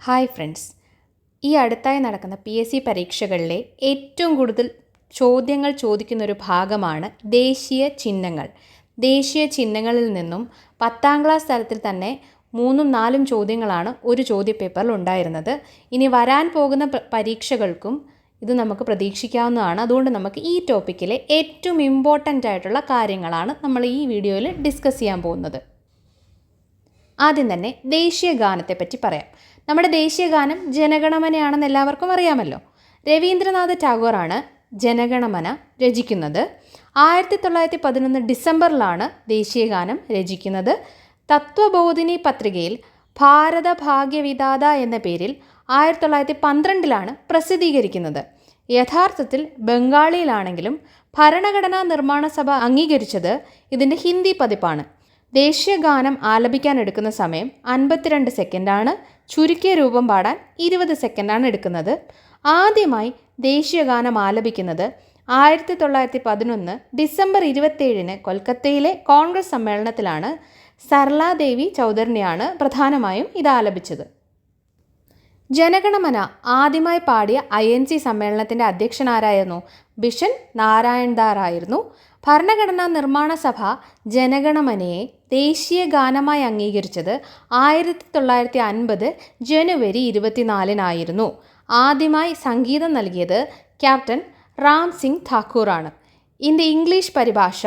Hi friends, ഈ അടുത്തായി നടക്കുന്ന PSC പരീക്ഷകളിലെ ഏറ്റവും കൂടുതൽ ചോദ്യങ്ങൾ ചോദിക്കുന്നൊരു ഭാഗമാണ് ദേശീയ ചിഹ്നങ്ങൾ. ദേശീയ ചിഹ്നങ്ങളിൽ നിന്നും 10ാം ക്ലാസ് തലത്തിൽ തന്നെ 3-4 ചോദ്യങ്ങളാണ് ഒരു ചോദ്യപേപ്പറിൽ ഉണ്ടായിരുന്നത്. ഇനി വരാൻ പോകുന്ന പരീക്ഷകൾക്കും ഇത് നമുക്ക് പ്രതീക്ഷിക്കാവുന്നതാണ്. അതുകൊണ്ട് നമുക്ക് ഈ ടോപ്പിക്കിലെ ഏറ്റവും ഇമ്പോർട്ടൻ്റ് ആയിട്ടുള്ള കാര്യങ്ങളാണ് നമ്മൾ ഈ വീഡിയോയിൽ ഡിസ്കസ് ചെയ്യാൻ പോകുന്നത്. ആദ്യം തന്നെ ദേശീയ ഗാനത്തെപ്പറ്റി പറയാം. നമ്മുടെ ദേശീയ ഗാനം ജനഗണമനയാണെന്ന് എല്ലാവർക്കും അറിയാമല്ലോ. രവീന്ദ്രനാഥ ടാഗോറാണ് ജനഗണമന രചിക്കുന്നത്. 1911 ഡിസംബറിലാണ് ദേശീയ ഗാനം രചിക്കുന്നത്. തത്വബോധിനി പത്രികയിൽ ഭാരത ഭാഗ്യവിധാത എന്ന പേരിൽ 1912 പ്രസിദ്ധീകരിക്കുന്നത്. യഥാർത്ഥത്തിൽ ബംഗാളിയിലാണെങ്കിലും ഭരണഘടനാ നിർമ്മാണ സഭ അംഗീകരിച്ചത് ഇതിൻ്റെ ഹിന്ദി പതിപ്പാണ്. ദേശീയ ഗാനം ആലപിക്കാൻ എടുക്കുന്ന സമയം 52 സെക്കൻഡാണ്. ചുരുക്കിയ രൂപം പാടാൻ 20 സെക്കൻഡാണ് എടുക്കുന്നത്. ആദ്യമായി ദേശീയ ഗാനം ആലപിക്കുന്നത് 1911 ഡിസംബർ 27 കൊൽക്കത്തയിലെ കോൺഗ്രസ് സമ്മേളനത്തിലാണ്. സർലാദേവി ചൗധരിയാണ് പ്രധാനമായും ഇത് ആലപിച്ചത്. ജനഗണമന ആദ്യമായി പാടിയ INC സമ്മേളനത്തിൻ്റെ അധ്യക്ഷനാരായിരുന്നു? ബിഷൻ നാരായൺദാർ ആയിരുന്നു. ഭരണഘടനാ നിർമ്മാണ സഭ ജനഗണമനയെ ദേശീയ ഗാനമായി അംഗീകരിച്ചത് 1950 ജനുവരി 24 ആദ്യമായി സംഗീതം നൽകിയത് ക്യാപ്റ്റൻ റാം സിംഗ് താക്കൂറാണ്. ഇതിൻ്റെ ഇംഗ്ലീഷ് പരിഭാഷ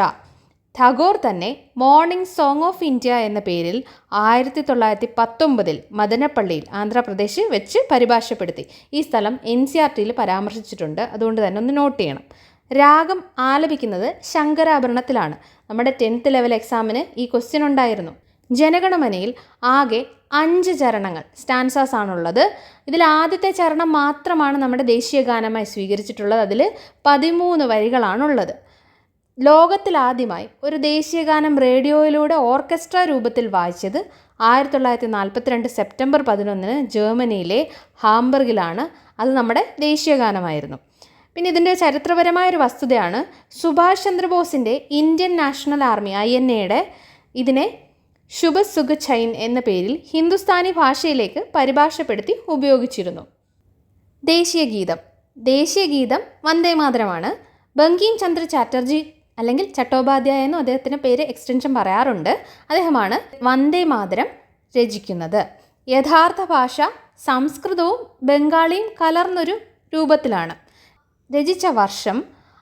ടാഗോർ തന്നെ മോർണിംഗ് സോങ് ഓഫ് ഇന്ത്യ എന്ന പേരിൽ 1919 മദനപ്പള്ളിയിൽ ആന്ധ്രാപ്രദേശ് വെച്ച് പരിഭാഷപ്പെടുത്തി. ഈ സ്ഥലം NCERTയിൽ പരാമർശിച്ചിട്ടുണ്ട്, അതുകൊണ്ട് തന്നെ ഒന്ന് നോട്ട് ചെയ്യണം. രാഗം ആലപിക്കുന്നത് ശങ്കരാഭരണത്തിലാണ്. നമ്മുടെ 10th ലെവൽ എക്സാമിന് ഈ ക്വസ്റ്റ്യൻ ഉണ്ടായിരുന്നു. ജനഗണമനയിൽ ആകെ 5 ചരണങ്ങൾ സ്റ്റാൻസാസ് ആണുള്ളത്. ഇതിൽ ആദ്യത്തെ ചരണം മാത്രമാണ് നമ്മുടെ ദേശീയ ഗാനമായി സ്വീകരിച്ചിട്ടുള്ളത്. അതിൽ 13 വരികളാണുള്ളത്. ലോകത്തിലാദ്യമായി ഒരു ദേശീയ ഗാനം റേഡിയോയിലൂടെ ഓർക്കസ്ട്ര രൂപത്തിൽ വായിച്ചത് 1942 സെപ്റ്റംബർ 11 ജർമ്മനിയിലെ ഹാംബർഗിലാണ്. അത് നമ്മുടെ ദേശീയ ഗാനമായിരുന്നു. പിന്നെ ഇതിൻ്റെ ചരിത്രപരമായൊരു വസ്തുതയാണ്, സുഭാഷ് ചന്ദ്രബോസിൻ്റെ ഇന്ത്യൻ നാഷണൽ ആർമി INA ഇതിനെ ശുഭ സുഖ ചൈൻ എന്ന പേരിൽ ഹിന്ദുസ്ഥാനി ഭാഷയിലേക്ക് പരിഭാഷപ്പെടുത്തി ഉപയോഗിച്ചിരുന്നു. ദേശീയ ഗീതം വന്ദേമാതരമാണ്. ബങ്കിം ചന്ദ്ര ചാറ്റർജി അല്ലെങ്കിൽ ചട്ടോപാധ്യായ എന്നും അദ്ദേഹത്തിൻ്റെ പേര് എക്സ്റ്റൻഷൻ പറയാറുണ്ട്. അദ്ദേഹമാണ് വന്ദേമാതരം രചിക്കുന്നത്. യഥാർത്ഥ ഭാഷ സംസ്കൃതവും ബംഗാളിയും കലർന്നൊരു രൂപത്തിലാണ്. രചിച്ച വർഷം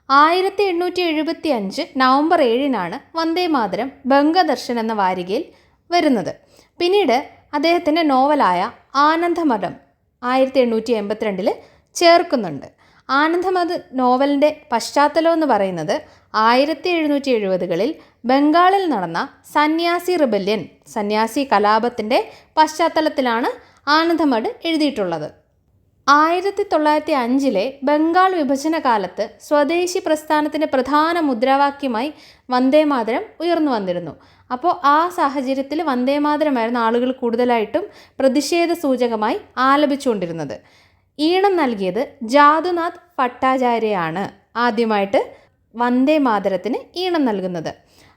1875 നവംബർ 7 വന്ദേമാതരം ബംഗദർശൻ എന്ന വാരികയിൽ വരുന്നത്. പിന്നീട് അദ്ദേഹത്തിൻ്റെ നോവലായ ആനന്ദമഠം 1882 ചേർക്കുന്നുണ്ട്. ആനന്ദമഠ് നോവലിൻ്റെ പശ്ചാത്തലം എന്ന് പറയുന്നത് 1770കളിൽ ബംഗാളിൽ നടന്ന സന്യാസി കലാപത്തിൻ്റെ പശ്ചാത്തലത്തിലാണ് ആനന്ദമഠ് എഴുതിയിട്ടുള്ളത്. 1905 ബംഗാൾ വിഭജന കാലത്ത് സ്വദേശി പ്രസ്ഥാനത്തിൻ്റെ പ്രധാന മുദ്രാവാക്യമായി വന്ദേമാതരം ഉയർന്നു വന്നിരുന്നു. അപ്പോൾ ആ സാഹചര്യത്തിൽ വന്ദേമാതരമായിരുന്നു ആളുകൾ കൂടുതലായിട്ടും പ്രതിഷേധ സൂചകമായി ആലപിച്ചുകൊണ്ടിരുന്നത്. ഈണം നൽകിയത് ജാദുനാഥ് ഭട്ടാചാര്യയാണ് ആദ്യമായിട്ട് വന്ദേമാതരത്തിന് ഈണം നൽകുന്നത്.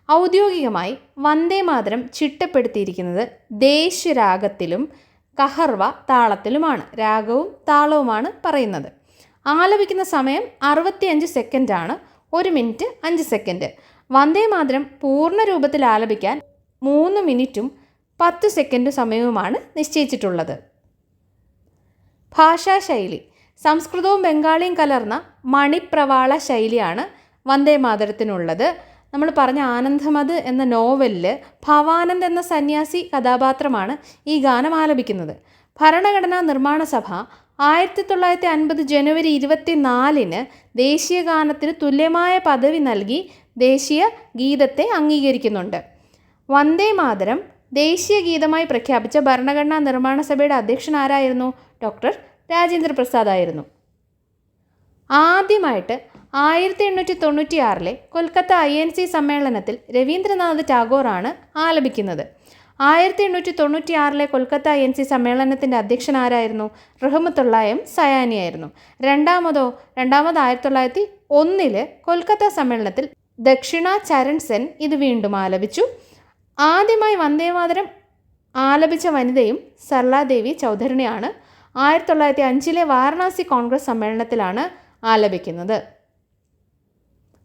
ഔദ്യോഗികമായി വന്ദേമാതരം ചിട്ടപ്പെടുത്തിയിരിക്കുന്നത് ദേശരാഗത്തിലും കഹർവ താളത്തിലുമാണ്. രാഗവും താളവുമാണ് പറയുന്നത്. ആലപിക്കുന്ന സമയം 65 സെക്കൻഡാണ്. 1 മിനിറ്റ് 5 സെക്കൻഡ്. വന്ദേമാതരം പൂർണ്ണ രൂപത്തിൽ ആലപിക്കാൻ 3 മിനിറ്റും 10 സെക്കൻഡ് സമയവുമാണ് നിശ്ചയിച്ചിട്ടുള്ളത്. ഭാഷാശൈലി സംസ്കൃതവും ബംഗാളിയും കലർന്ന മണിപ്രവാള ശൈലിയാണ് വന്ദേമാതരത്തിനുള്ളത്. നമ്മൾ പറഞ്ഞ ആനന്ദമഠ് എന്ന നോവലിൽ ഭവാനന്ദ് എന്ന സന്യാസി കഥാപാത്രമാണ് ഈ ഗാനം ആലപിക്കുന്നത്. ഭരണഘടനാ നിർമ്മാണ സഭ 1950 ജനുവരി 24 ദേശീയ ഗാനത്തിന് തുല്യമായ പദവി നൽകി ദേശീയ ഗീതത്തെ അംഗീകരിക്കുന്നുണ്ട്. വന്ദേമാതരം ദേശീയ ഗീതമായി പ്രഖ്യാപിച്ച ഭരണഘടനാ നിർമ്മാണ സഭയുടെ അധ്യക്ഷൻ ആരായിരുന്നു? ഡോക്ടർ രാജേന്ദ്ര പ്രസാദ് ആയിരുന്നു. ആദ്യമായിട്ട് 1896 കൊൽക്കത്ത INC സമ്മേളനത്തിൽ രവീന്ദ്രനാഥ് ടാഗോറാണ് ആലപിക്കുന്നത്. 1896 കൊൽക്കത്ത INC സമ്മേളനത്തിൻ്റെ അധ്യക്ഷൻ ആരായിരുന്നു? റഹ്മത്തുള്ള സയാനി ആയിരുന്നു. രണ്ടാമത് 1901 കൊൽക്കത്ത സമ്മേളനത്തിൽ ദക്ഷിണ ചരൺ സെൻ ഇത് വീണ്ടും ആലപിച്ചു. ആദ്യമായി വന്ദേമാതരം ആലപിച്ച വനിതയും സർലാദേവി ചൗധരിയാണ്. 1905 വാരണാസി കോൺഗ്രസ് സമ്മേളനത്തിലാണ് ആലപിക്കുന്നത്.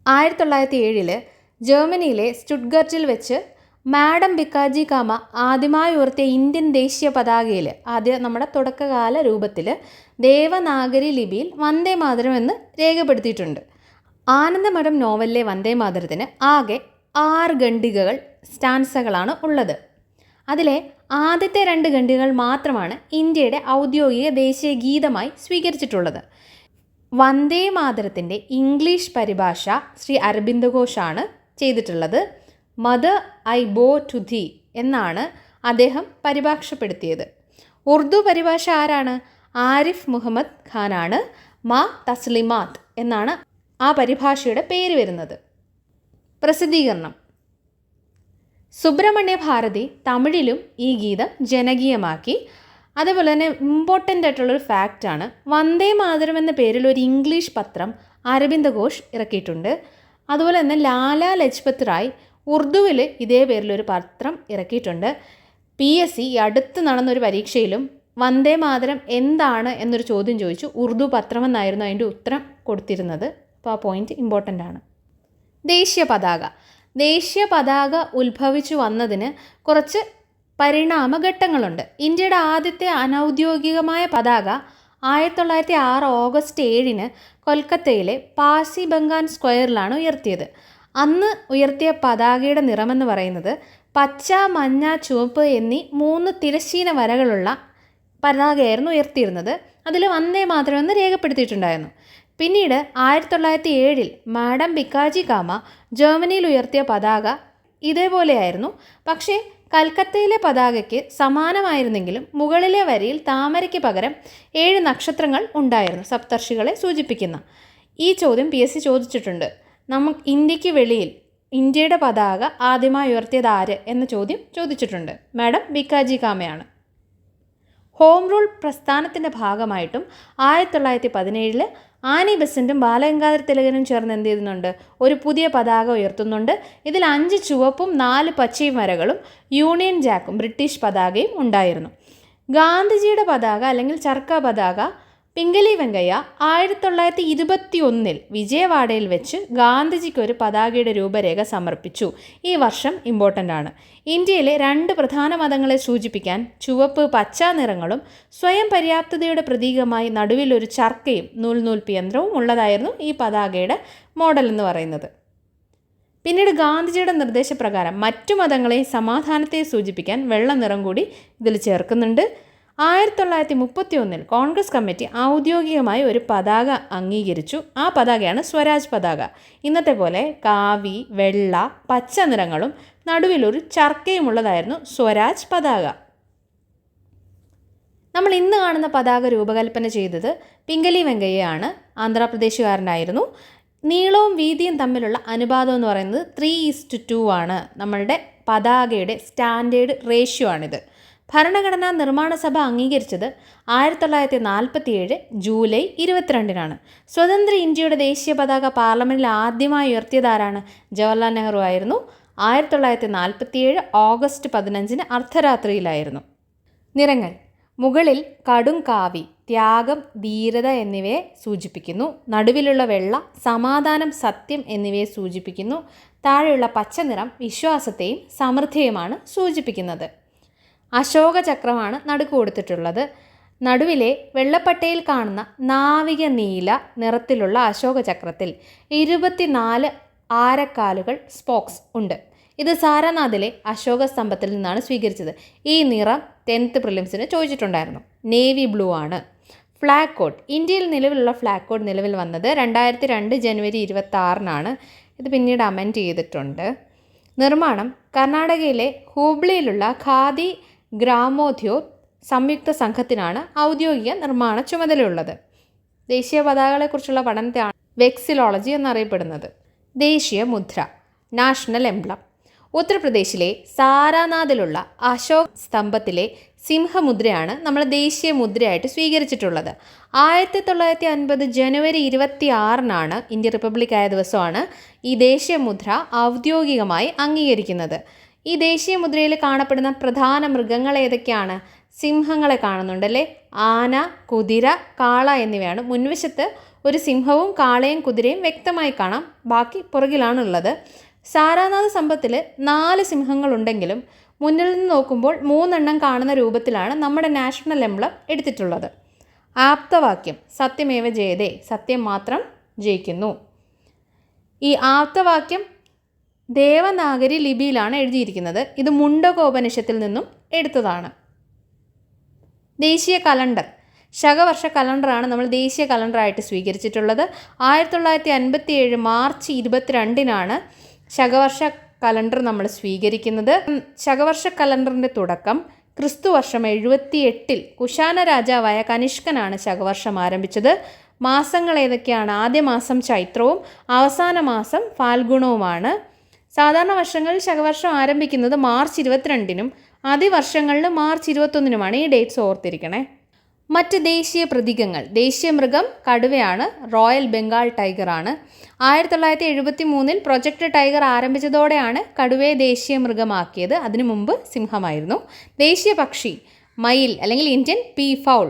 1907 ജർമ്മനിയിലെ സ്റ്റുട്ട്ഗർട്ടിൽ വെച്ച് മാഡം ഭിക്കാജി കാമ ആദ്യമായി ഉയർത്തിയ ഇന്ത്യൻ ദേശീയ പതാകയിൽ നമ്മുടെ തുടക്കകാല രൂപത്തിൽ ദേവനാഗരി ലിപിയിൽ വന്ദേ മാതരം എന്ന് രേഖപ്പെടുത്തിയിട്ടുണ്ട്. ആനന്ദമഠം നോവലിലെ വന്ദേ മാതരത്തിന് ആകെ 6 ഖണ്ഡികകൾ സ്റ്റാൻസകളാണ് ഉള്ളത്. അതിലെ ആദ്യത്തെ 2 ഖണ്ഡികകൾ മാത്രമാണ് ഇന്ത്യയുടെ ഔദ്യോഗിക ദേശീയ ഗീതമായി സ്വീകരിച്ചിട്ടുള്ളത്. വന്ദേ മാതരത്തിൻ്റെ ഇംഗ്ലീഷ് പരിഭാഷ ശ്രീ അരബിന്ദ് ഘോഷാണ് ചെയ്തിട്ടുള്ളത്. മദർ ഐ ബോ ടു ദീ എന്നാണ് അദ്ദേഹം പരിഭാഷപ്പെടുത്തിയത്. ഉറുദു പരിഭാഷ ആരാണ്? ആരിഫ് മുഹമ്മദ് ഖാനാണ്. മാ തസ്ലിമാത്ത് എന്നാണ് ആ പരിഭാഷയുടെ പേര് വരുന്നത്. പ്രസിദ്ധീകരണം: സുബ്രഹ്മണ്യ ഭാരതി തമിഴിലും ഈ ഗീതം ജനകീയമാക്കി. അതേപോലെ തന്നെ ഇമ്പോർട്ടൻ്റ് ആയിട്ടുള്ളൊരു ഫാക്റ്റാണ്, വന്ദേ മാതരം എന്ന പേരിൽ ഒരു ഇംഗ്ലീഷ് പത്രം അരബിന്ദ് ഘോഷ് ഇറക്കിയിട്ടുണ്ട്. അതുപോലെ തന്നെ ലാലാ ലജ്പത് റായ് ഉറുദുവിൽ ഇതേ പേരിലൊരു പത്രം ഇറക്കിയിട്ടുണ്ട്. PSC ഈ അടുത്ത് നടന്നൊരു പരീക്ഷയിലും വന്ദേ മാതരം എന്താണ് എന്നൊരു ചോദ്യം ചോദിച്ചു. ഉറുദു പത്രമെന്നായിരുന്നു അതിൻ്റെ ഉത്തരം കൊടുത്തിരുന്നത്. അപ്പോൾ ആ പോയിൻ്റ് ഇമ്പോർട്ടൻ്റ് ആണ്. ദേശീയ പതാക ഉത്ഭവിച്ചു വന്നതിന് കുറച്ച് പരിണാമഘട്ടങ്ങളുണ്ട്. ഇന്ത്യയുടെ ആദ്യത്തെ അനൗദ്യോഗികമായ പതാക 1906 ഓഗസ്റ്റ് 7 കൊൽക്കത്തയിലെ പാസി ബംഗാൻ സ്ക്വയറിലാണ് ഉയർത്തിയത്. അന്ന് ഉയർത്തിയ പതാകയുടെ നിറമെന്ന് പറയുന്നത് പച്ച, മഞ്ഞ, ചുവപ്പ് എന്നീ 3 തിരശ്ചീന വരകളുള്ള പതാകയായിരുന്നു ഉയർത്തിയിരുന്നത്. അതിൽ വന്ദേ മാതരം എന്ന് രേഖപ്പെടുത്തിയിട്ടുണ്ടായിരുന്നു. പിന്നീട് 1907 മാഡം ഭിക്കാജി കാമ ജർമ്മനിയിൽ ഉയർത്തിയ പതാക ഇതേപോലെയായിരുന്നു. പക്ഷേ കൽക്കത്തയിലെ പതാകയ്ക്ക് സമാനമായിരുന്നെങ്കിലും മുകളിലെ വരിയിൽ താമരയ്ക്ക് പകരം 7 നക്ഷത്രങ്ങൾ ഉണ്ടായിരുന്നു, സപ്തർഷികളെ സൂചിപ്പിക്കുന്ന. ഈ ചോദ്യം PSC ചോദിച്ചിട്ടുണ്ട്. ഇന്ത്യക്ക് വെളിയിൽ ഇന്ത്യയുടെ പതാക ആദ്യമായി ഉയർത്തിയത് ആര് എന്ന ചോദ്യം ചോദിച്ചിട്ടുണ്ട്. മാഡം ഭിക്കാജി കാമയാണ്. ഹോം റൂൾ പ്രസ്ഥാനത്തിൻ്റെ ഭാഗമായിട്ടും 1917 ആനി ബെസൻറ്റും ബാലഗംഗാധര തിലകനും ചേർന്ന് എന്ത് ചെയ്യുന്നുണ്ട്? ഒരു പുതിയ പതാക ഉയർത്തുന്നുണ്ട്. ഇതിൽ 5 ചുവപ്പും 4 പച്ചയും വരകളും യൂണിയൻ ജാക്കും ബ്രിട്ടീഷ് പതാകയും ഉണ്ടായിരുന്നു. ഗാന്ധിജിയുടെ പതാക അല്ലെങ്കിൽ ചർക്ക പതാക പിംഗലി വെങ്കയ്യ 1921 വിജയവാഡയിൽ വെച്ച് ഗാന്ധിജിക്ക് ഒരു പതാകയുടെ രൂപരേഖ സമർപ്പിച്ചു. ഈ വർഷം ഇമ്പോർട്ടൻ്റ് ആണ്. ഇന്ത്യയിലെ 2 പ്രധാന മതങ്ങളെ സൂചിപ്പിക്കാൻ ചുവപ്പ്, പച്ച നിറങ്ങളും സ്വയം പര്യാപ്തതയുടെ പ്രതീകമായി നടുവിലൊരു ചർക്കയും നൂൽനൂൽപ്പ് യന്ത്രവും ഉള്ളതായിരുന്നു ഈ പതാകയുടെ മോഡൽ എന്ന് പറയുന്നത്. പിന്നീട് ഗാന്ധിജിയുടെ നിർദ്ദേശപ്രകാരം മറ്റു മതങ്ങളെ സമാധാനത്തെ സൂചിപ്പിക്കാൻ വെള്ള നിറം കൂടി ഇതിൽ ചേർക്കുന്നുണ്ട്. 1931 കോൺഗ്രസ് കമ്മിറ്റി ഔദ്യോഗികമായി ഒരു പതാക അംഗീകരിച്ചു. ആ പതാകയാണ് സ്വരാജ് പതാക. ഇന്നത്തെ പോലെ കാവി, വെള്ള, പച്ച നിറങ്ങളും നടുവിലൊരു ചർക്കയുമുള്ളതായിരുന്നു സ്വരാജ് പതാക. നമ്മൾ ഇന്ന് കാണുന്ന പതാക രൂപകൽപ്പന ചെയ്തത് പിംഗലി വെങ്കയ്യയാണ്. ആന്ധ്രാപ്രദേശുകാരനായിരുന്നു. നീളവും വീതിയും തമ്മിലുള്ള അനുപാതം എന്ന് പറയുന്നത് 3:2 ആണ്. നമ്മളുടെ പതാകയുടെ സ്റ്റാൻഡേർഡ് റേഷ്യോ ആണിത്. ഭരണഘടനാ നിർമ്മാണ സഭ അംഗീകരിച്ചത് 1947 ജൂലൈ 22 സ്വതന്ത്ര ഇന്ത്യയുടെ ദേശീയ പതാക പാർലമെൻറ്റിൽ ആദ്യമായി ഉയർത്തിയതാരാണ്? ജവഹർലാൽ നെഹ്റു ആയിരുന്നു. 1947 ഓഗസ്റ്റ് 15 അർദ്ധരാത്രിയിലായിരുന്നു. നിറങ്ങൾ: മുകളിൽ കടും കാവി ത്യാഗം, ധീരത എന്നിവയെ സൂചിപ്പിക്കുന്നു. നടുവിലുള്ള വെള്ള സമാധാനം, സത്യം എന്നിവയെ സൂചിപ്പിക്കുന്നു. താഴെയുള്ള പച്ച നിറം വിശ്വാസത്തെയും സമൃദ്ധിയുമാണ് സൂചിപ്പിക്കുന്നത്. അശോക ചക്രമാണ് നടുക്ക് കൊടുത്തിട്ടുള്ളത്. നടുവിലെ വെള്ളപ്പട്ടയിൽ കാണുന്ന നാവിക നീല നിറത്തിലുള്ള അശോക ചക്രത്തിൽ 24 ആരക്കാലുകൾ സ്പോക്സ് ഉണ്ട്. ഇത് സാരനാഥിലെ അശോക സ്തംഭത്തിൽ നിന്നാണ് സ്വീകരിച്ചത്. ഈ നിറം 10th പ്രിലിംസിന് ചോദിച്ചിട്ടുണ്ടായിരുന്നു. നേവി ബ്ലൂ ആണ്. ഫ്ലാഗ് കോഡ്: ഇന്ത്യയിൽ നിലവിലുള്ള ഫ്ലാഗ് കോഡ് നിലവിൽ വന്നത് 2002 ജനുവരി 26 ഇത് പിന്നീട് അമെൻഡ് ചെയ്തിട്ടുണ്ട്. നിർമ്മാണം: കർണാടകയിലെ ഹൂബ്ലിയിലുള്ള ഖാദി ഗ്രാമോദ്യോഗ് സംയുക്ത സംഘത്തിനാണ് ഔദ്യോഗിക നിർമ്മാണ ചുമതലയുള്ളത്. ദേശീയ പതാകകളെക്കുറിച്ചുള്ള പഠനത്തെയാണ് വെക്സിലോളജി എന്നറിയപ്പെടുന്നത്. ദേശീയ മുദ്ര നാഷണൽ എംബ്ലം: ഉത്തർപ്രദേശിലെ സാരാനാഥിലുള്ള അശോക് സ്തംഭത്തിലെ സിംഹമുദ്രയാണ് നമ്മൾ ദേശീയ മുദ്രയായിട്ട് സ്വീകരിച്ചിട്ടുള്ളത്. 1950 ജനുവരി 26 ഇന്ത്യ റിപ്പബ്ലിക് ആയ ദിവസമാണ് ഈ ദേശീയ മുദ്ര ഔദ്യോഗികമായി അംഗീകരിക്കുന്നത്. ഈ ദേശീയ മുദ്രയിൽ കാണപ്പെടുന്ന പ്രധാന മൃഗങ്ങൾ ഏതൊക്കെയാണ്? സിംഹങ്ങളെ കാണുന്നുണ്ടല്ലേ. ആന, കുതിര, കാള എന്നിവയാണ്. മുൻവശത്ത് ഒരു സിംഹവും കാളയും കുതിരയും വ്യക്തമായി കാണാം. ബാക്കി പുറകിലാണുള്ളത്. സാരാനാഥ് സമ്പത്തിൽ 4 സിംഹങ്ങളുണ്ടെങ്കിലും മുന്നിൽ നിന്ന് നോക്കുമ്പോൾ 3 എണ്ണം കാണുന്ന രൂപത്തിലാണ് നമ്മുടെ നാഷണൽ എംബ്ലം എടുത്തിട്ടുള്ളത്. ആപ്തവാക്യം സത്യമേവ ജയതേ, സത്യം മാത്രം ജയിക്കുന്നു. ഈ ആപ്തവാക്യം ദേവനാഗരി ലിപിയിലാണ് എഴുതിയിരിക്കുന്നത്. ഇത് മുണ്ടകോപനിഷത്തിൽ നിന്നും എടുത്തതാണ്. ദേശീയ കലണ്ടർ, ശകവർഷ കലണ്ടറാണ് നമ്മൾ ദേശീയ കലണ്ടറായിട്ട് സ്വീകരിച്ചിട്ടുള്ളത്. 1957 മാർച്ച് 22-നാണ് ശകവർഷ കലണ്ടർ നമ്മൾ സ്വീകരിക്കുന്നത്. ശകവർഷ കലണ്ടറിൻ്റെ തുടക്കം ക്രിസ്തുവർഷം 78-ൽ കുശാന രാജാവായ കനിഷ്കനാണ് ശകവർഷം ആരംഭിച്ചത്. മാസങ്ങൾ ഏതൊക്കെയാണ്? ആദ്യ മാസം ചൈത്രവും അവസാന മാസം ഫാൽഗുണവുമാണ്. സാധാരണ വർഷങ്ങളിൽ ശകവർഷം ആരംഭിക്കുന്നത് മാർച്ച് 22-നും അതിവർഷങ്ങളിൽ മാർച്ച് 21-നുമാണ്. ഈ ഡേറ്റ്സ് ഓർത്തിരിക്കണേ. മറ്റ് ദേശീയ പ്രതീകങ്ങൾ. ദേശീയ മൃഗം കടുവയാണ്, റോയൽ ബംഗാൾ ടൈഗറാണ്. 1973-ൽ പ്രൊജക്ട് ടൈഗർ ആരംഭിച്ചതോടെയാണ് കടുവയെ ദേശീയ മൃഗമാക്കിയത്. അതിനു മുമ്പ് സിംഹമായിരുന്നു. ദേശീയ പക്ഷി മയിൽ അല്ലെങ്കിൽ ഇന്ത്യൻ പീ ഫൗൾ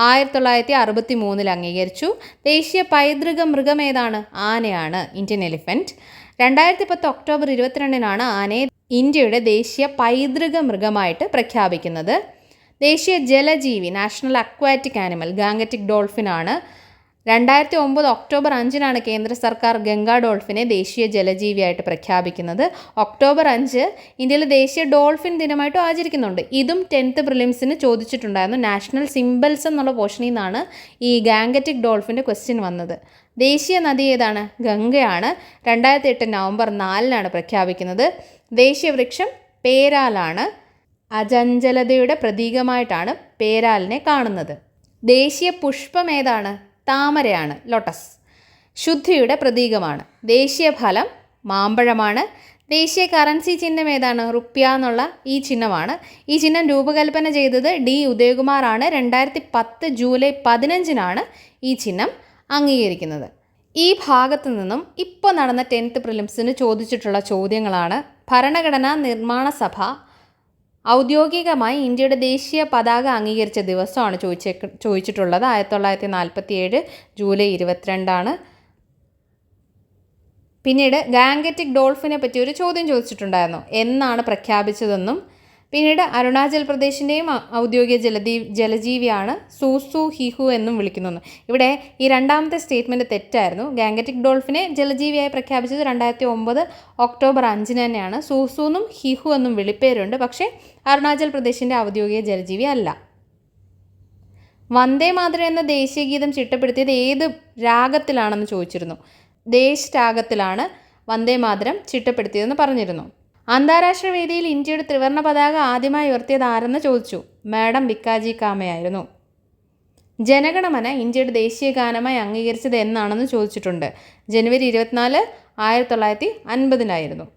1963-ൽ അംഗീകരിച്ചു. ദേശീയ പൈതൃക മൃഗം ഏതാണ്? ആനയാണ്, ഇന്ത്യൻ എലിഫൻറ്റ്. 2010 ഒക്ടോബർ 22-നാണ് ആനയെ ഇന്ത്യയുടെ ദേശീയ പൈതൃക മൃഗമായിട്ട് പ്രഖ്യാപിക്കുന്നത്. ദേശീയ ജലജീവി നാഷണൽ അക്വാറ്റിക് ആനിമൽ ഗാംഗറ്റിക് ഡോൾഫിനാണ്. 2009 ഒക്ടോബർ 5-നാണ് കേന്ദ്ര സർക്കാർ ഗംഗാ ഡോൾഫിനെ ദേശീയ ജലജീവിയായിട്ട് പ്രഖ്യാപിക്കുന്നത്. ഒക്ടോബർ 5 ഇന്ത്യയിലെ ദേശീയ ഡോൾഫിൻ ദിനമായിട്ടും ആചരിക്കുന്നുണ്ട്. ഇതും 10th പ്രിലിംസിന് ചോദിച്ചിട്ടുണ്ടായിരുന്നു. നാഷണൽ സിംബൽസ് എന്നുള്ള പോർഷനിൽ നിന്നാണ് ഈ ഗാംഗറ്റിക് ഡോൾഫിൻ്റെ ക്വസ്റ്റ്യൻ വന്നത്. ദേശീയ നദി ഏതാണ്? ഗംഗയാണ്. 2008 നവംബർ 4-നാണ് പ്രഖ്യാപിക്കുന്നത്. ദേശീയ വൃക്ഷം പേരാലാണ്. അചഞ്ചലതയുടെ പ്രതീകമായിട്ടാണ് പേരാലിനെ കാണുന്നത്. ദേശീയ പുഷ്പം ഏതാണ്? താമരയാണ്, ലോട്ടസ്. ശുദ്ധിയുടെ പ്രതീകമാണ്. ദേശീയ ഫലം മാമ്പഴമാണ്. ദേശീയ കറൻസി ചിഹ്നം ഏതാണ്? റുപ്യ എന്നുള്ള ഈ ചിഹ്നമാണ്. ഈ ചിഹ്നം രൂപകൽപ്പന ചെയ്തത് ഡി ഉദയകുമാറാണ്. 2010 ജൂലൈ 15-നാണ് ഈ ചിഹ്നം അംഗീകരിക്കുന്നത്. ഈ ഭാഗത്തു നിന്നും ഇപ്പോൾ നടന്ന 10th പ്രിലിംസിന് ചോദിച്ചിട്ടുള്ള ചോദ്യങ്ങളാണ്. ഭരണഘടനാ നിർമ്മാണ സഭ ഔദ്യോഗികമായി ഇന്ത്യയുടെ ദേശീയ പതാക അംഗീകരിച്ച ദിവസമാണ് ചോദിച്ചിട്ടുള്ളത്. 1947 ജൂലൈ 22-ആണ്. പിന്നീട് ഗാംഗറ്റിക് ഡോൾഫിനെ പറ്റി ഒരു ചോദ്യം ചോദിച്ചിട്ടുണ്ടായിരുന്നു. എന്നാണ് പ്രഖ്യാപിച്ചതെന്നും. പിന്നീട് അരുണാചൽ പ്രദേശിൻ്റെയും ഔദ്യോഗിക ജലജീവിയാണ് സൂസു ഹിഹു എന്നും വിളിക്കുന്നു. ഇവിടെ ഈ രണ്ടാമത്തെ സ്റ്റേറ്റ്മെൻറ്റ് തെറ്റായിരുന്നു. ഗാംഗറ്റിക് ഡോൾഫിനെ ജലജീവിയായി പ്രഖ്യാപിച്ചത് 2009 ഒക്ടോബർ 5-ന് തന്നെയാണ്. സൂസു എന്നും ഹിഹു എന്നും വിളിപ്പേരുണ്ട്. പക്ഷേ അരുണാചൽ പ്രദേശിൻ്റെ ഔദ്യോഗിക ജലജീവി അല്ല. വന്ദേ മാതരം എന്ന ദേശീയ ഗീതം ചിട്ടപ്പെടുത്തിയത് ഏത് രാഗത്തിലാണെന്ന് ചോദിച്ചിരുന്നു. ദേശ് രാഗത്തിലാണ് വന്ദേ മാതരം ചിട്ടപ്പെടുത്തിയതെന്ന് പറഞ്ഞിരുന്നു. അന്താരാഷ്ട്ര വേദിയിൽ ഇന്ത്യയുടെ ത്രിവർണ്ണ പതാക ആദ്യമായി ഉയർത്തിയത് ആരെന്ന് ചോദിച്ചു. മാഡം ഭിക്കാജി കാമയായിരുന്നു. ജനഗണമന ഇന്ത്യയുടെ ദേശീയ ഗാനമായി അംഗീകരിച്ചത് എന്നാണെന്ന് ചോദിച്ചിട്ടുണ്ട്. ജനുവരി 24, 1950-നായിരുന്നു.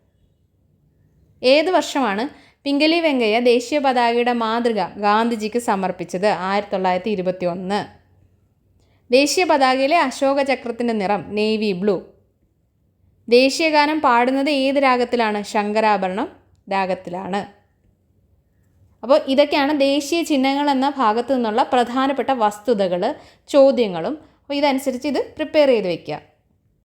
ഏത് വർഷമാണ് പിംഗലി വെങ്കയ്യ ദേശീയ പതാകയുടെ മാതൃക ഗാന്ധിജിക്ക് സമർപ്പിച്ചത്? 1921. ദേശീയ പതാകയിലെ അശോക ചക്രത്തിൻ്റെ നിറം നേവി ബ്ലൂ. ദേശീയഗാനം പാടുന്നത് ഏത് രാഗത്തിലാണ്? ശങ്കരാഭരണം രാഗത്തിലാണ്. അപ്പോൾ ഇതൊക്കെയാണ് ദേശീയ ചിഹ്നങ്ങൾ എന്ന ഭാഗത്തു നിന്നുള്ള പ്രധാനപ്പെട്ട വസ്തുതകൾ, ചോദ്യങ്ങളും. അപ്പോൾ ഇതനുസരിച്ച് ഇത് പ്രിപ്പയർ ചെയ്ത് വയ്ക്കുക.